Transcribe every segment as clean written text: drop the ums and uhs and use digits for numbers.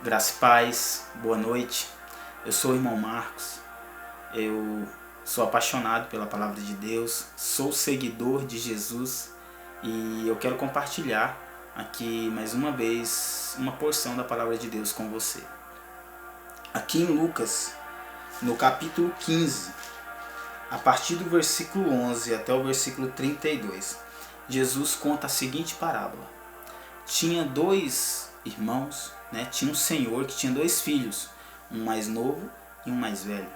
Graça e paz, boa noite. Eu sou o irmão Marcos. Eu sou apaixonado pela palavra de Deus, sou seguidor de Jesus e eu quero compartilhar aqui mais uma vez uma porção da palavra de Deus com você. Aqui em Lucas, no capítulo 15, a partir do versículo 11 até o versículo 32, Jesus conta a seguinte parábola. Tinha dois irmãos, tinha um senhor que tinha dois filhos, um mais novo e um mais velho.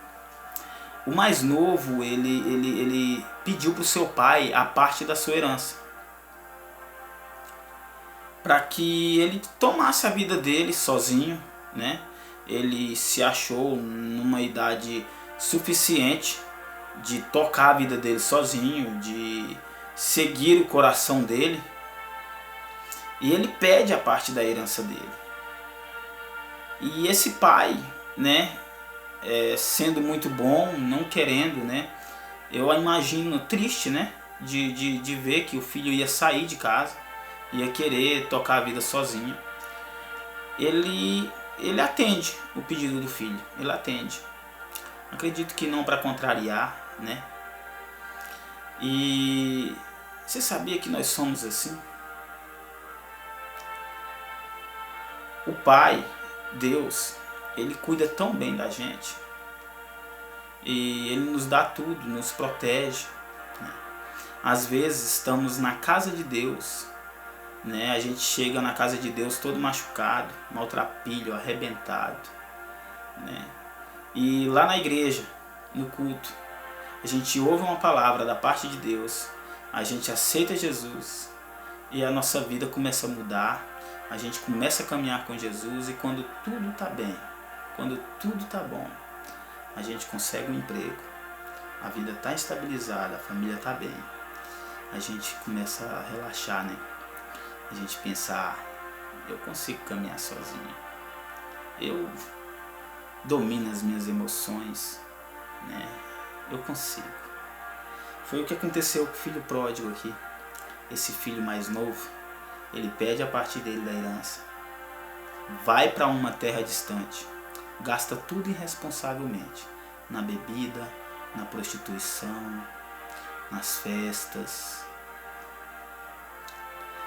O mais novo, ele pediu para o seu pai a parte da sua herança, para que ele tomasse a vida dele sozinho, Ele se achou numa idade suficiente de tocar a vida dele sozinho, de seguir o coração dele, e ele pede a parte da herança dele. E esse pai, sendo muito bom, não querendo, eu imagino triste, de ver que o filho ia sair de casa, ia querer tocar a vida sozinho. Ele atende o pedido do filho, ele atende. Acredito que não para contrariar, E você sabia que nós somos assim? O Pai, Deus, Ele cuida tão bem da gente. E Ele nos dá tudo, nos protege. Às vezes estamos na casa de Deus, A gente chega na casa de Deus todo machucado, maltrapilho, arrebentado, E lá na igreja, no culto, a gente ouve uma palavra da parte de Deus, a gente aceita Jesus e a nossa vida começa a mudar. A gente começa a caminhar com Jesus e quando tudo está bem, quando tudo está bom, a gente consegue um emprego, a vida está estabilizada, a família está bem, a gente começa a relaxar, A gente pensa, eu consigo caminhar sozinho, eu domino as minhas emoções, eu consigo. Foi o que aconteceu com o filho pródigo aqui. Esse filho mais novo, ele pede a parte dele da herança, vai para uma terra distante, gasta tudo irresponsavelmente, na bebida, na prostituição, nas festas.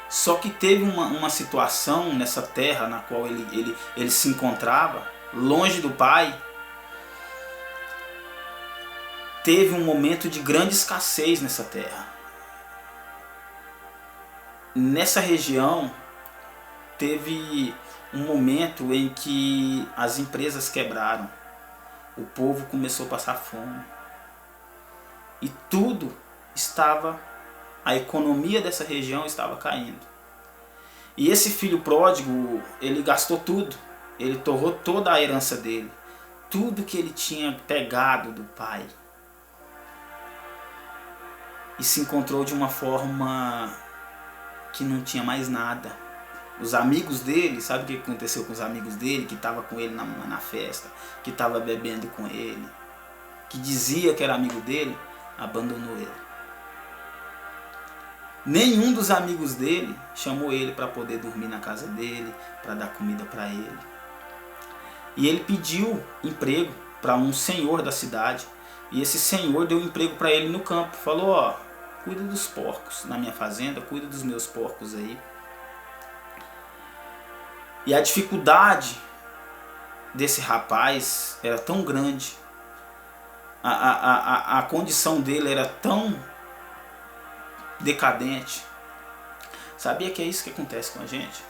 Só que teve uma situação nessa terra na qual ele se encontrava, longe do pai. Teve um momento de grande escassez nessa terra. Nessa região, teve um momento em que as empresas quebraram. O povo começou a passar fome. E tudo estava... A economia dessa região estava caindo. E esse filho pródigo, ele gastou tudo. Ele torrou toda a herança dele. Tudo que ele tinha pegado do pai. E se encontrou de uma forma que não tinha mais nada. Os amigos dele, sabe o que aconteceu com os amigos dele? Que estavam com ele na festa, que estava bebendo com ele, que dizia que era amigo dele, abandonou ele. Nenhum dos amigos dele chamou ele para poder dormir na casa dele, para dar comida para ele. E ele pediu emprego para um senhor da cidade. E esse senhor deu emprego para ele no campo. Falou, cuida dos porcos na minha fazenda, cuida dos meus porcos aí. E a dificuldade desse rapaz era tão grande, a condição dele era tão decadente. Sabia que é isso que acontece com a gente?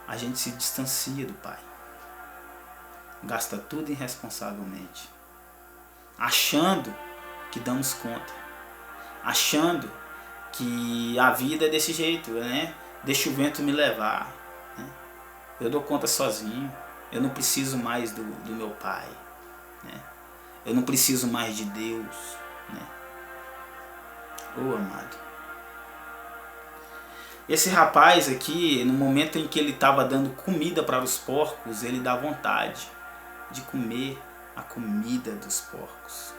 A gente se distancia do Pai, gasta tudo irresponsavelmente, achando que damos conta, achando que a vida é desse jeito, Deixa o vento me levar, Eu dou conta sozinho, eu não preciso mais do meu pai, Eu não preciso mais de Deus, amado. Esse rapaz aqui, no momento em que ele estava dando comida para os porcos, ele dá vontade de comer a comida dos porcos.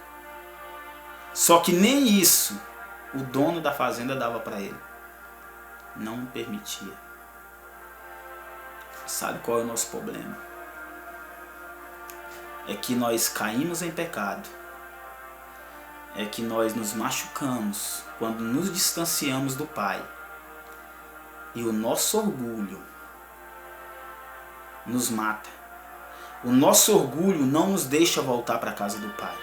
Só que nem isso o dono da fazenda dava para ele. Não permitia. Sabe qual é o nosso problema? É que nós caímos em pecado. É que nós nos machucamos quando nos distanciamos do Pai. E o nosso orgulho nos mata. O nosso orgulho não nos deixa voltar para a casa do Pai.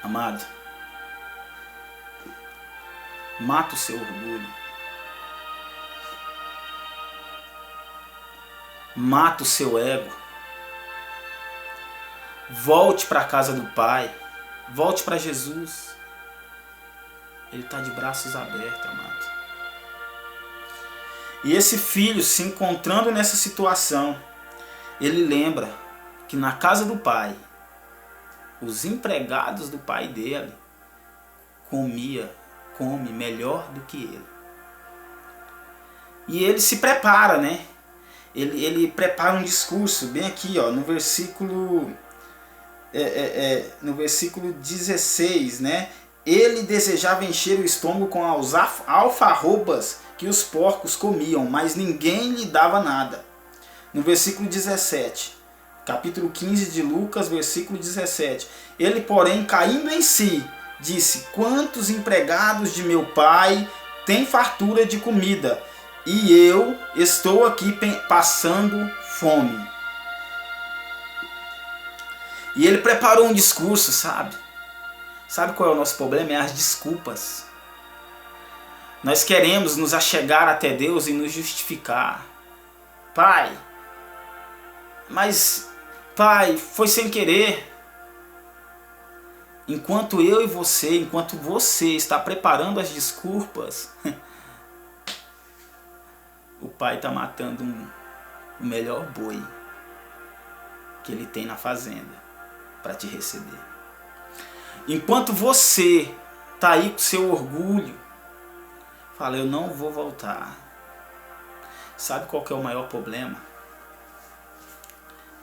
Amado, mata o seu orgulho. Mata o seu ego. Volte para a casa do Pai. Volte para Jesus. Ele está de braços abertos, amado. E esse filho, se encontrando nessa situação, ele lembra que na casa do pai, os empregados do pai dele come melhor do que ele. E ele se prepara, né? Ele prepara um discurso bem aqui, ó, no versículo 16, né? Ele desejava encher o estômago com as alfarrobas que os porcos comiam, mas ninguém lhe dava nada. No versículo 17, capítulo 15 de Lucas, versículo 17. Ele, porém, caindo em si, disse: quantos empregados de meu pai têm fartura de comida, e eu estou aqui passando fome. E ele preparou um discurso, sabe? Sabe qual é o nosso problema? É as desculpas. Nós queremos nos achegar até Deus e nos justificar. Pai, mas, Pai, foi sem querer. Enquanto você está preparando as desculpas, o Pai está matando o melhor boi que ele tem na fazenda para te receber. Enquanto você está aí com seu orgulho, fala: eu não vou voltar. Sabe qual que é o maior problema?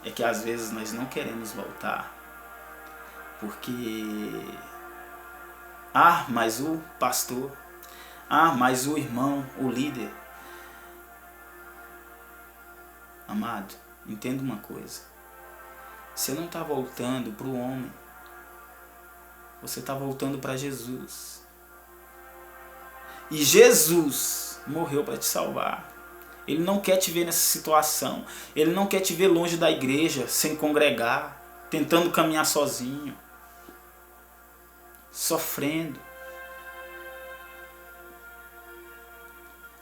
É que às vezes nós não queremos voltar porque mas o pastor, mas o irmão, o líder. Amado, entenda uma coisa: você não está voltando para o homem, você está voltando para Jesus. E Jesus morreu para te salvar. Ele não quer te ver nessa situação. Ele não quer te ver longe da igreja, sem congregar, tentando caminhar sozinho, sofrendo.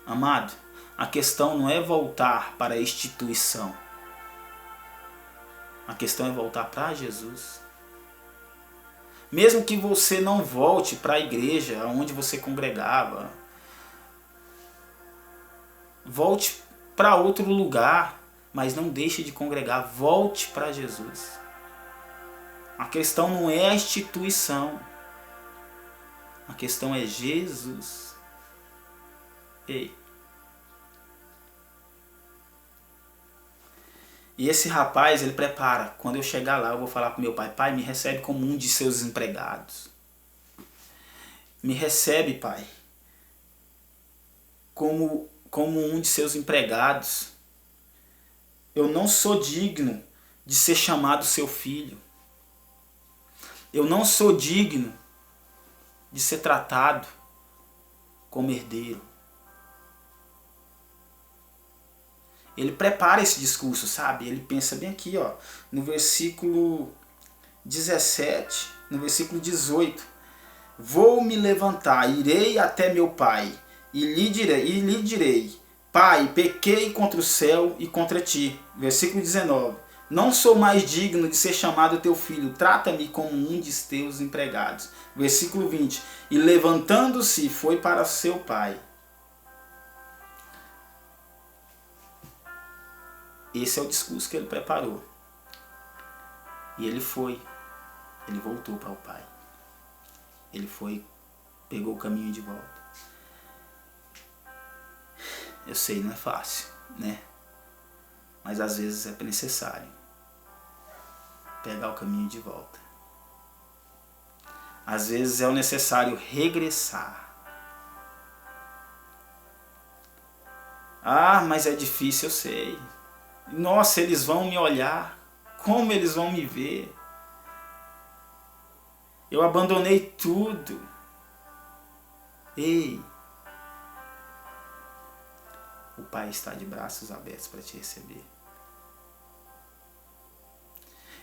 Amado, a questão não é voltar para a instituição. A questão é voltar para Jesus. Mesmo que você não volte para a igreja onde você congregava, volte para outro lugar, mas não deixe de congregar. Volte para Jesus. A questão não é a instituição. A questão é Jesus. Ei. E esse rapaz, ele prepara: quando eu chegar lá, eu vou falar para meu pai: pai, me recebe como um de seus empregados. Me recebe, pai, como um de seus empregados. Eu não sou digno de ser chamado seu filho. Eu não sou digno de ser tratado como herdeiro. Ele prepara esse discurso, sabe? Ele pensa bem aqui, ó, no versículo 17, no versículo 18. Vou me levantar, irei até meu pai, e lhe direi: Pai, pequei contra o céu e contra ti. Versículo 19. Não sou mais digno de ser chamado teu filho, trata-me como um de teus empregados. Versículo 20. E levantando-se, foi para seu pai. Esse é o discurso que ele preparou. E ele voltou para o pai. Ele pegou o caminho de volta. Eu sei, não é fácil, né? Mas às vezes é necessário pegar o caminho de volta. Às vezes é necessário regressar. Ah, mas é difícil, eu sei. Nossa, eles vão me olhar. Como eles vão me ver? Eu abandonei tudo. Ei, o Pai está de braços abertos para te receber.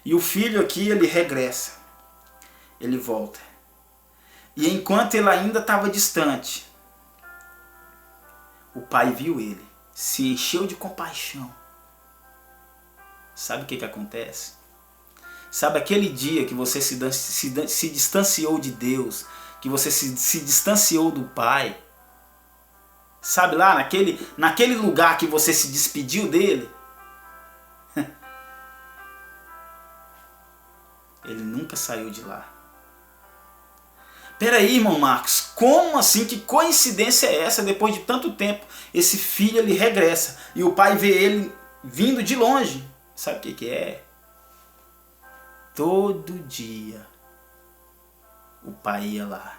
E o filho aqui, ele regressa. Ele volta. E enquanto ele ainda estava distante, o pai viu ele, se encheu de compaixão. Sabe o que acontece? Sabe aquele dia que você se distanciou de Deus, que você se distanciou do Pai? Sabe lá, naquele lugar que você se despediu dele? Ele nunca saiu de lá. Peraí, irmão Marcos, como assim? Que coincidência é essa? Depois de tanto tempo, esse filho ele regressa e o pai vê ele vindo de longe. Sabe o que é? Todo dia o pai ia lá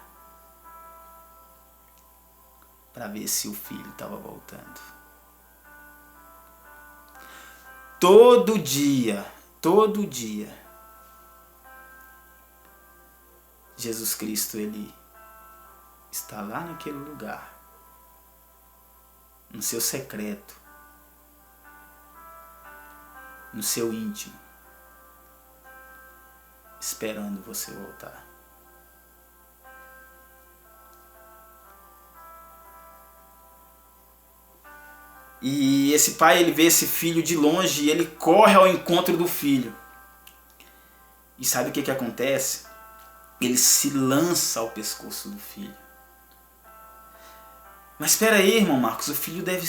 para ver se o filho estava voltando. Todo dia. Jesus Cristo, ele está lá naquele lugar, no seu secreto, no seu íntimo, esperando você voltar. E esse pai, ele vê esse filho de longe e ele corre ao encontro do filho. E sabe o que acontece? Ele se lança ao pescoço do filho. Mas espera aí, irmão Marcos, o filho deve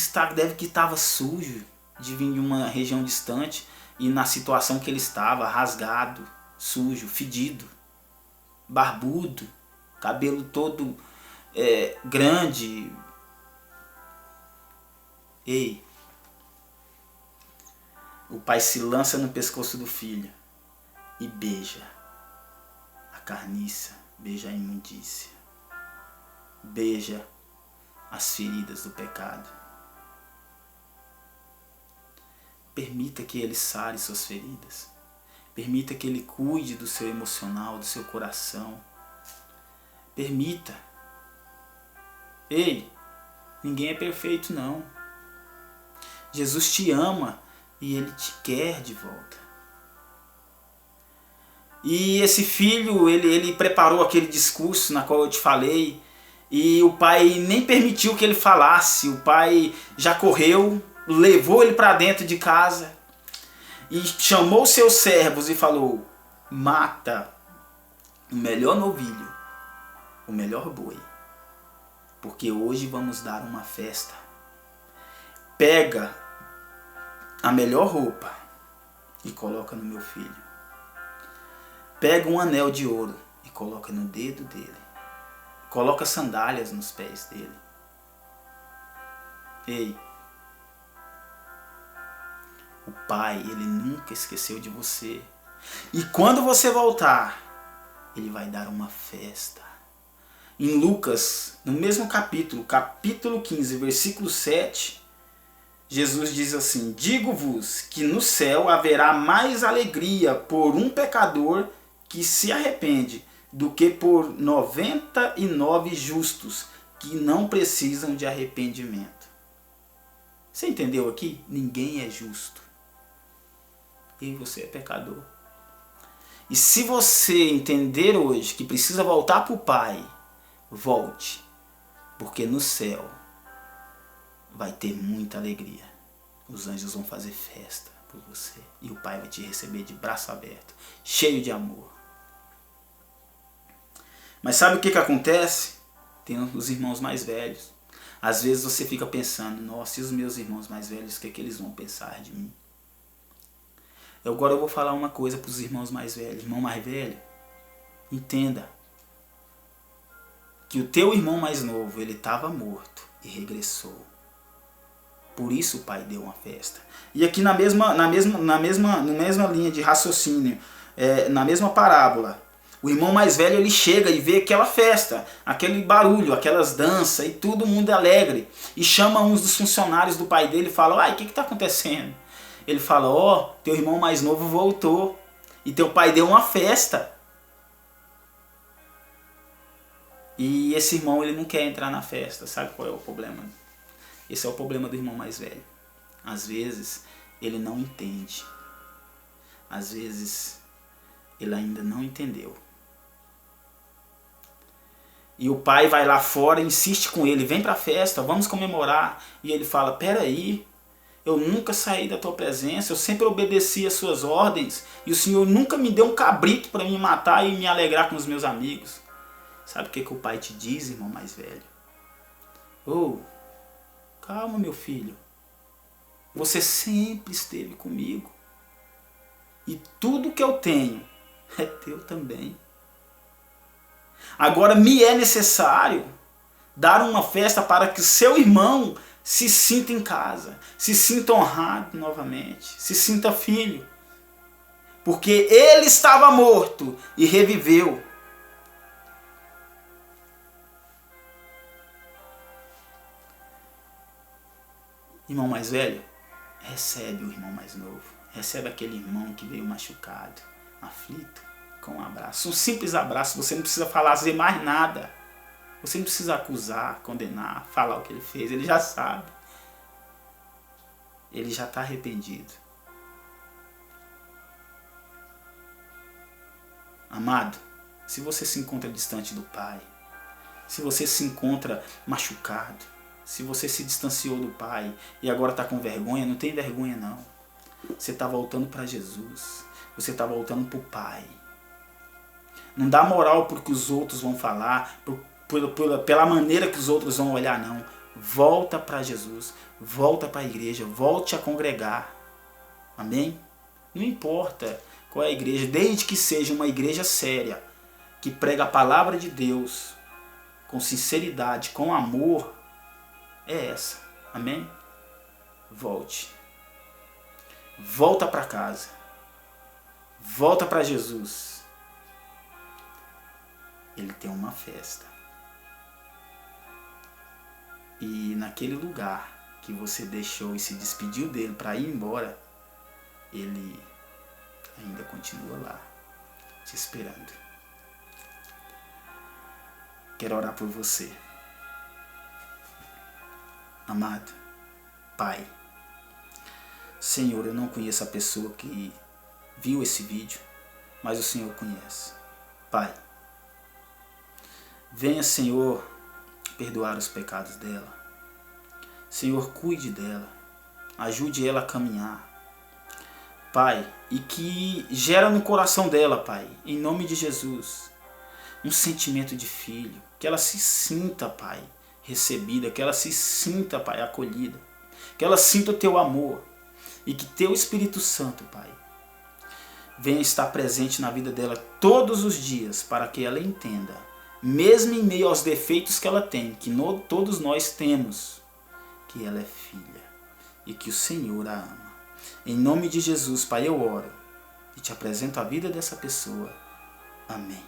que estava sujo de vir de uma região distante e na situação que ele estava, rasgado, sujo, fedido, barbudo, cabelo todo grande. Ei, o pai se lança no pescoço do filho e beija a carniça, beija a imundícia, beija as feridas do pecado. Permita que ele sare suas feridas. Permita que ele cuide do seu emocional, do seu coração. Permita. Ei, ninguém é perfeito não. Jesus te ama e ele te quer de volta. E esse filho, ele preparou aquele discurso na qual eu te falei, e o pai nem permitiu que ele falasse. O pai já correu, levou ele para dentro de casa e chamou seus servos e falou: mata o melhor novilho, o melhor boi, porque hoje vamos dar uma festa. Pega a melhor roupa e coloca no meu filho. Pega um anel de ouro e coloca no dedo dele. Coloca sandálias nos pés dele. Ei, o pai, ele nunca esqueceu de você. E quando você voltar, ele vai dar uma festa. Em Lucas, no mesmo capítulo 15, versículo 7, Jesus diz assim: digo-vos que no céu haverá mais alegria por um pecador que se arrepende do que por 99 justos que não precisam de arrependimento. Você entendeu aqui? Ninguém é justo. E você é pecador. E se você entender hoje que precisa voltar para o Pai, volte. Porque no céu vai ter muita alegria. Os anjos vão fazer festa por você. E o Pai vai te receber de braço aberto, cheio de amor. Mas sabe o que acontece? Tem os irmãos mais velhos. Às vezes você fica pensando: nossa, e os meus irmãos mais velhos, o que é que eles vão pensar de mim? Agora eu vou falar uma coisa para os irmãos mais velhos. Irmão mais velho, entenda que o teu irmão mais novo, ele estava morto e regressou. Por isso o pai deu uma festa. E aqui na mesma linha de raciocínio, na mesma parábola, O irmão mais velho, ele chega e vê aquela festa, aquele barulho, aquelas danças e todo mundo alegre. E chama uns dos funcionários do pai dele e fala: "Uai, o que está acontecendo?" Ele fala: "Ó, teu irmão mais novo voltou e teu pai deu uma festa." E esse irmão, ele não quer entrar na festa. Sabe qual é o problema? Esse é o problema do irmão mais velho. Às vezes, ele não entende. Às vezes, ele ainda não entendeu. E o pai vai lá fora e insiste com ele: "Vem para a festa, vamos comemorar." E ele fala: "Peraí, eu nunca saí da tua presença, eu sempre obedeci às suas ordens. E o Senhor nunca me deu um cabrito para me matar e me alegrar com os meus amigos." Sabe o que o pai te diz, irmão mais velho? "Oh, calma, meu filho. Você sempre esteve comigo. E tudo que eu tenho é teu também. Agora me é necessário dar uma festa para que seu irmão se sinta em casa, se sinta honrado novamente, se sinta filho. Porque ele estava morto e reviveu." Irmão mais velho, recebe o irmão mais novo. Recebe aquele irmão que veio machucado, aflito, com um abraço. Um simples abraço, você não precisa fazer mais nada. Você não precisa acusar, condenar, falar o que ele fez. Ele já sabe. Ele já está arrependido. Amado, se você se encontra distante do Pai, se você se encontra machucado, se você se distanciou do Pai e agora está com vergonha, não tem vergonha não. Você está voltando para Jesus. Você está voltando para o Pai. Não dá moral para o que os outros vão falar, pela maneira que os outros vão olhar, não. Volta para Jesus. Volta para a igreja. Volte a congregar. Amém? Não importa qual é a igreja, desde que seja uma igreja séria, que prega a palavra de Deus com sinceridade, com amor, é essa. Amém? Volte. Volta para casa. Volta para Jesus. Ele tem uma festa. E naquele lugar que você deixou e se despediu dele para ir embora, ele ainda continua lá, te esperando. Quero orar por você. Amado Pai, Senhor, eu não conheço a pessoa que viu esse vídeo, mas o Senhor conhece. Pai, venha, Senhor, perdoar os pecados dela. Senhor, cuide dela, ajude ela a caminhar. Pai, e que gera no coração dela, Pai, em nome de Jesus, um sentimento de filho, que ela se sinta, Pai, recebida, que ela se sinta, Pai, acolhida, que ela sinta o teu amor e que teu Espírito Santo, Pai, venha estar presente na vida dela todos os dias para que ela entenda, mesmo em meio aos defeitos que ela tem, que todos nós temos, que ela é filha e que o Senhor a ama. Em nome de Jesus, Pai, eu oro e te apresento a vida dessa pessoa. Amém.